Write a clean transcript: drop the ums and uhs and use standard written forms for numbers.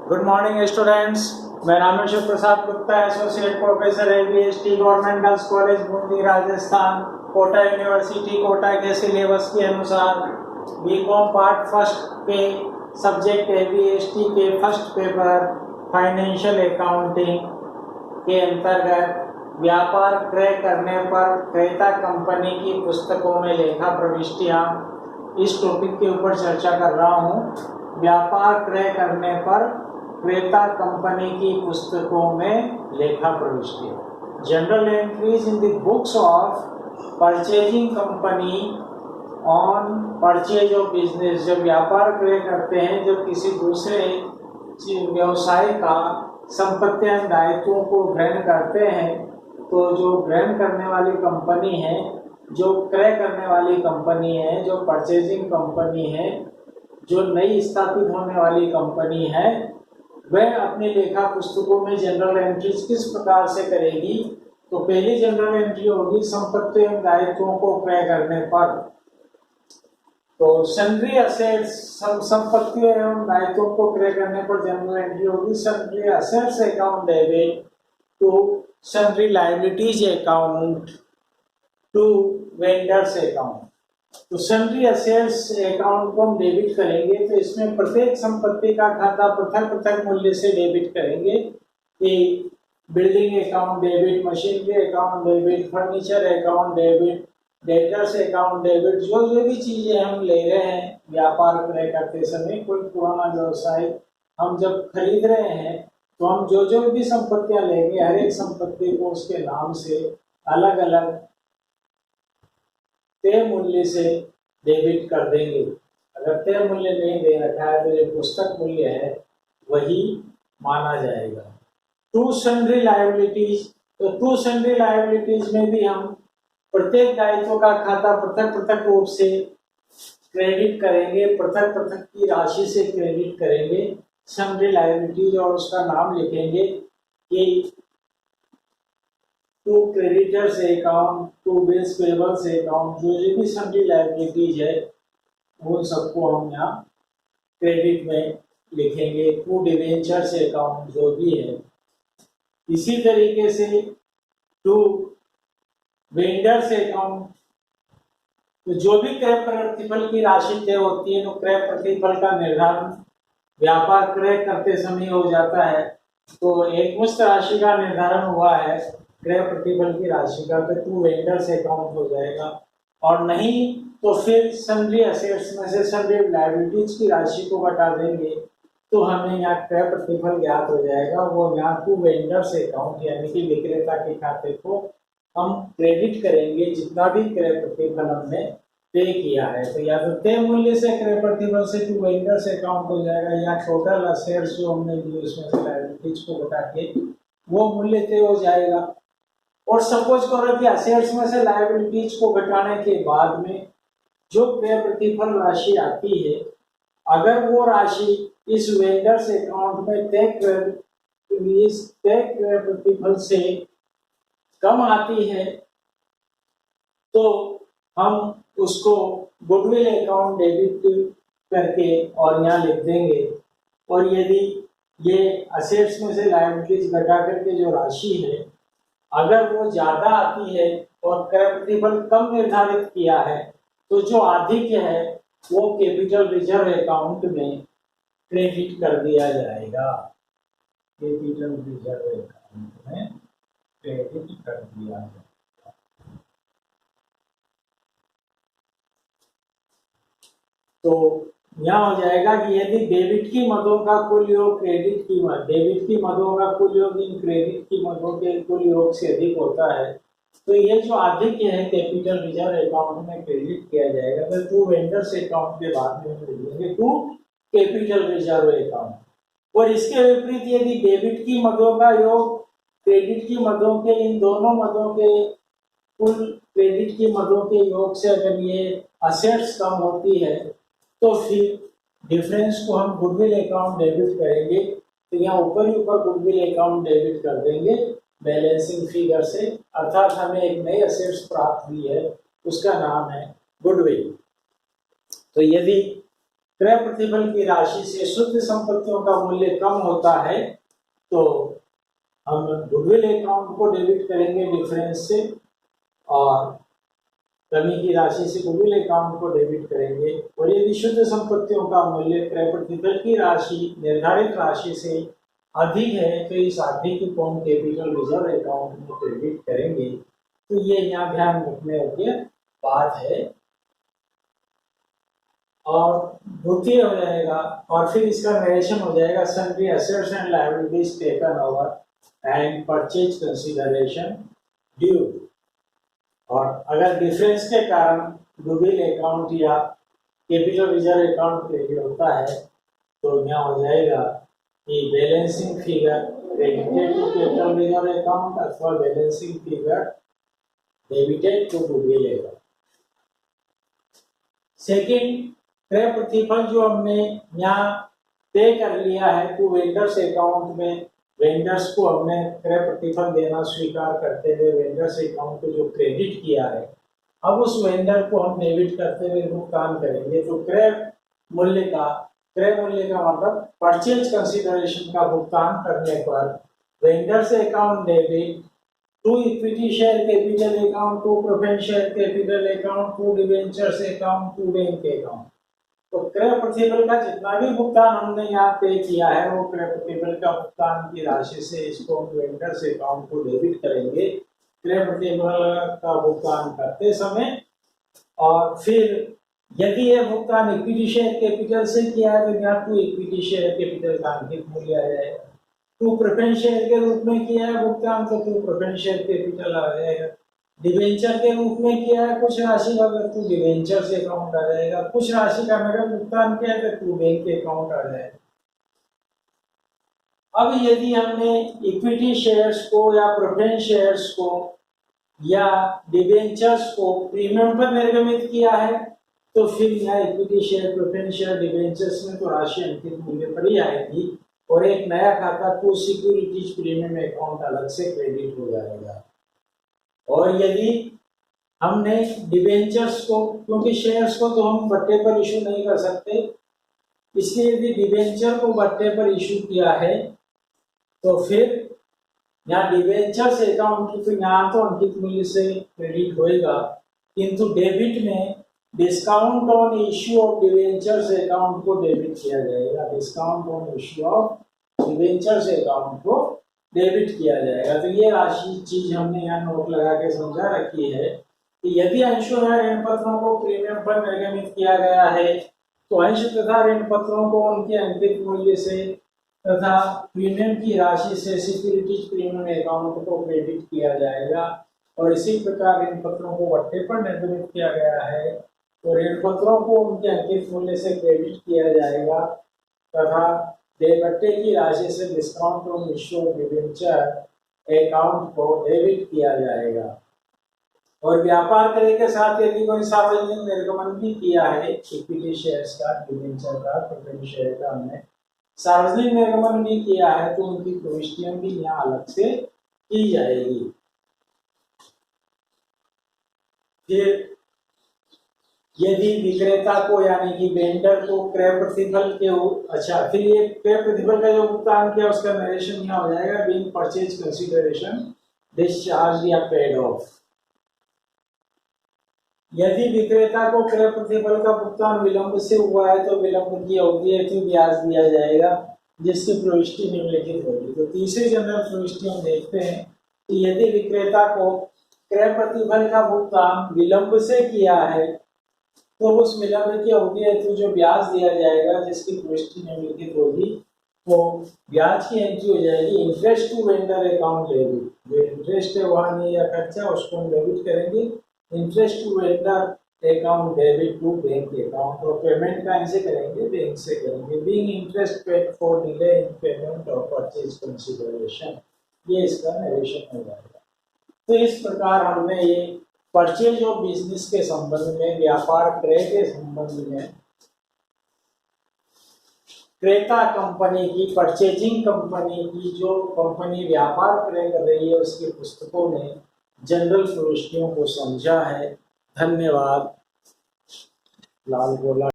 Good morning students. मैं Rameshwar Prasad Gupta, associate professor ABST, government girls college Bundi, Rajasthan, Kota university Kota के syllabus के अनुसार बीकॉम पार्ट फर्स्ट के सब्जेक्ट एबीएसटी के फर्स्ट पेपर फाइनेंशियल अकाउंटिंग के अंतर्गत व्यापार क्रय करने पर क्रेता कंपनी की पुस्तकों में लेखा प्रविष्टियां, इस टॉपिक के ऊपर चर्चा कर रहा हूं। व्यापार क्रय करने पर क्रेता कंपनी की पुस्तकों में लेखा प्रविष्टियां, general entries in the books of purchasing company on purchase of business. जब व्यापार क्रय करते हैं, जब किसी दूसरे व्यवसाय का संपत्तियां दायित्वों को ग्रहण करते हैं, तो जो ग्रहण करने वाली कंपनी है, जो क्रय करने वाली कंपनी है, जो परचेजिंग कंपनी है, जो नई स्थापित होने वाली कंपनी है, वह अपनी लेखा पुस्तकों में जनरल एंट्रीज किस प्रकार से करेगी। तो पहली जनरल एंट्री होगी संपत्ति एवं दायित्वों को क्रय करने पर। तो सन्ड्री असेट्स, संपत्तियों एवं दायित्वों को क्रय करने पर जनरल एंट्री होगी sundry assets account debit to sundry liabilities account to vendors account. तो सन्ड्री असेट्स अकाउंट को हम डेबिट करेंगे, तो इसमें प्रत्येक संपत्ति का खाता पृथक पृथक मूल्य से डेबिट करेंगे कि building account debit, machinery account debit, furniture account debit, debtors account debit. जो भी चीजें हम ले रहे हैं व्यापार क्रय करते समय, कोई पुराना व्यवसाय हम जब खरीद रहे हैं, तो हम जो भी संपत्तियां लेंगे, हर एक संपत्ति को उसके नाम से अलग अलग तय मूल्य से डेबिट कर देंगे। अगर तय मूल्य नहीं दे रखा है, तो जो पुस्तक मूल्य है वही माना जाएगा। टू सन्ड्री लायबिलिटीज, तो टू सन्ड्री लायबिलिटीज में भी हम प्रत्येक दायित्व का खाता पृथक पृथक रूप से क्रेडिट करेंगे, पृथक पृथक की राशि से क्रेडिट करेंगे सन्ड्री लायबिलिटीज, और उसका नाम लिखेंगे कि to creditors account, to bills payables account. जो भी सन्ड्री लायबिलिटीज है उन सबको हम यहाँ क्रेडिट में लिखेंगे। टू डिवेंचर्स अकाउंट जो भी है। इसी तरीके से टू वेंडर्स अकाउंट, तो जो भी क्रय प्रतिफल की राशि तय होती है, तो क्रय प्रतिफल का निर्धारण व्यापार क्रय करते समय हो जाता है। तो एक मुश्त राशि का निर्धारण हुआ है क्रय प्रतिफल की राशि का, तो टू वेंडर्स अकाउंट हो जाएगा। और नहीं तो फिर सन्ड्री असेट्स में से सन्ड्री लायबिलिटीज की राशि को घटा देंगे, तो हमें यहाँ क्रय प्रतिफल ज्ञात हो जाएगा। वो यहाँ टू वेंडर्स अकाउंट यानी कि विक्रेता के खाते को हम क्रेडिट करेंगे जितना भी क्रय प्रतिफल हमने पे किया है। तो या तो तय मूल्य से क्रय प्रतिफल से टू वेंडर्स अकाउंट हो जाएगा, या टोटल असेट्स जो हमने लिए उसमें से लायबिलिटीज को घटा के वो मूल्य तय हो जाएगा। और सपोज करो कि असेट्स में से लायबिलिटीज को घटाने के बाद में जो क्रय प्रतिफल राशि आती है, अगर वो राशि इस वेंडर्स अकाउंट में तय क्रय प्रतिफल से कम आती है, तो हम उसको गुडविल अकाउंट डेबिट करके और यहाँ लिख देंगे। और यदि ये असेट्स में से लायबिलिटीज घटा करके जो राशि है, अगर वो ज्यादा आती है और क्रय प्रतिफल कम निर्धारित किया है, तो जो अधिक है वो कैपिटल रिजर्व अकाउंट में क्रेडिट कर दिया जाएगा। कैपिटल रिजर्व अकाउंट में क्रेडिट कर दिया जाएगा। तो यहाँ हो जाएगा कि यदि डेबिट की मदों का कुल योग क्रेडिट की मद, डेबिट की मदों का कुल योग इन क्रेडिट की मदों के कुल योग से अधिक होता है, तो ये जो अधिक है कैपिटल रिजर्व अकाउंट में क्रेडिट किया जाएगा। तो टू वेंडर्स अकाउंट के बाद में लिखेंगे टू कैपिटल रिजर्व अकाउंट। और इसके विपरीत यदि डेबिट की मदों का योग क्रेडिट की मदों के, इन दोनों मदों के कुल क्रेडिट की मदों के योग से अगर ये असेट्स कम होती है, तो फिर डिफरेंस को हम गुडविल अकाउंट डेबिट करेंगे। तो यहाँ ऊपर ही ऊपर गुडविल अकाउंट डेबिट कर देंगे बैलेंसिंग फिगर से, अर्थात हमें एक नई असेट्स प्राप्त हुई है, उसका नाम है गुडविल। तो यदि क्रय प्रतिफल की राशि से शुद्ध संपत्तियों का मूल्य कम होता है तो हम गुडविल अकाउंट को डेबिट करेंगे डिफरेंस से, और कमी की राशि से गुडविल अकाउंट को डेबिट करेंगे। और यदि शुद्ध संपत्तियों का मूल्य क्रय प्रतिफल की राशि निर्धारित राशि से अधिक है तो इस आर्थिक को हम कैपिटल रिजर्व अकाउंट में क्रेडिट करेंगे। तो ये यहाँ ध्यान रखने योग्य बात है। और द्वितीय हो जाएगा, और फिर इसका नरेशन हो जाएगा sundry assets and liabilities taken over and purchase consideration due. और अगर डिफरेंस के कारण गुडविल अकाउंट या कैपिटल रिजर्व अकाउंट क्रेडिट होता है तो यहाँ हो जाएगा कि balancing figure credited to capital reserve account अथवा balancing figure debited to goodwill account. Second, क्रय प्रतिफल जो हमने यहाँ तय कर लिया है टू वेंडर्स अकाउंट में, वेंडर्स को हमने क्रय प्रतिफल देना स्वीकार करते हुए वेंडर्स अकाउंट को जो क्रेडिट किया है, अब उस वेंडर को हम डेबिट करते हुए भुगतान करेंगे। तो क्रय मूल्य का मतलब परचेज कंसीडरेशन का भुगतान करने पर vendors account debit to equity share capital account, to preference share capital account, to debentures account, to bank account. तो क्रय प्रतिफल का जितना भी भुगतान हमने यहाँ पे किया है वो क्रय प्रतिफल का भुगतान की राशि से इसको हम वेंडर्स अकाउंट को डेबिट करेंगे क्रय प्रतिफल का भुगतान करते समय। और फिर यदि यह भुगतान इक्विटी शेयर कैपिटल से किया है तो यहाँ टू इक्विटी शेयर कैपिटल का अंकित मूल्य आ जाएगा। टू प्रेफरेंस शेयर के रूप में किया है भुगतान तो टू प्रेफरेंस शेयर कैपिटल आ जाएगा। डिबेंचर के रूप में किया है कुछ राशि का तो डिबेंचर से अकाउंट आ जाएगा। कुछ राशि का नगद भुगतान किया है तो बैंक के अकाउंट आ जाएगा। अब यदि हमने इक्विटी शेयर्स को या प्रेफरेंस शेयर्स को या डिबेंचर्स को प्रीमियम पर निर्गमित किया है तो फिर यहाँ equity share, preference share, debentures में तो राशि अंकित मूल्य पर ही आएगी और एक नया खाता टू सिक्योरिटीज प्रीमियम अकाउंट अलग से क्रेडिट हो जाएगा। और यदि हमने डिबेंचर्स को, क्योंकि शेयर्स को तो हम बट्टे पर इशू नहीं कर सकते, इसलिए यदि डिबेंचर को बट्टे पर इशू किया है तो फिर यहाँ डिबेंचर्स अकाउंट की तो यहाँ तो अंकित मूल्य से क्रेडिट होएगा, किंतु डेबिट में discount on issue of debentures account को डेबिट किया जाएगा। Discount on issue of debentures account को डेबिट किया जाएगा। तो ये राशि चीज हमने यहाँ नोट लगा के समझा रखी है कि यदि अंशों या ऋण पत्रों को प्रीमियम पर निर्गमित किया गया है तो अंश तथा ऋण पत्रों को उनके अंकित मूल्य से तथा प्रीमियम की राशि से सिक्योरिटीज प्रीमियम अकाउंट को क्रेडिट किया जाएगा। और इसी प्रकार ऋण पत्रों को बट्टे पर निर्गमित किया गया है तो ऋण पत्रों को उनके अंकित मूल्य से क्रेडिट किया जाएगा तथा बट्टे की राशि से discount on issue of debenture account को डेबिट किया जाएगा। और व्यापार करे के साथ यदि कोई सार्वजनिक निर्गमन भी किया है इक्विटी शेयर्स का, डिबेंचर का, प्रेफरेंस शेयर का, हमने सार्वजनिक निर्गमन भी किया है तो उनकी प्रविष्टियां भी यहाँ अलग से की जाएगी। फिर यदि विक्रेता को यानी कि वेंडर को क्रय प्रतिफल के फिर ये क्रय प्रतिफल का जो भुगतान किया उसका नरेशन यहाँ हो जाएगा बीइंग परचेज कंसीडरेशन डिस्चार्ज या पेड ऑफ। यदि विक्रेता को क्रय प्रतिफल का भुगतान विलंब से हुआ है तो विलंब की अवधि हेतु ब्याज दिया जाएगा जिसकी प्रविष्टि निम्नलिखित होगी। तो तीसरी जनरल प्रविष्टि हम देखते हैं कि यदि विक्रेता को क्रय प्रतिफल का भुगतान विलंब से किया है तो उस विलंब की अवधि हेतु जो ब्याज दिया जाएगा जिसकी प्रविष्टि निम्नलिखित होगी तो ब्याज की एंट्री हो जाएगी interest to vendor account debit. जो इंटरेस्ट है वहां नहीं या खर्चा उसको हम डेबिट करेंगे interest to vendor account debit to bank account. और पेमेंट कहाँ से करेंगे? बैंक से करेंगे। Being interest paid for delay in payment of purchase consideration, ये इसका नरेशन हो जाएगा। तो इस प्रकार हमने ये परचेज ऑफ बिजनेस के संबंध में, व्यापार क्रय के संबंध में क्रेता कंपनी की, परचेजिंग कंपनी की जो कंपनी व्यापार क्रय कर रही है उसकी पुस्तकों में जनरल प्रविष्टियों को समझा है। धन्यवाद। लाल गोला।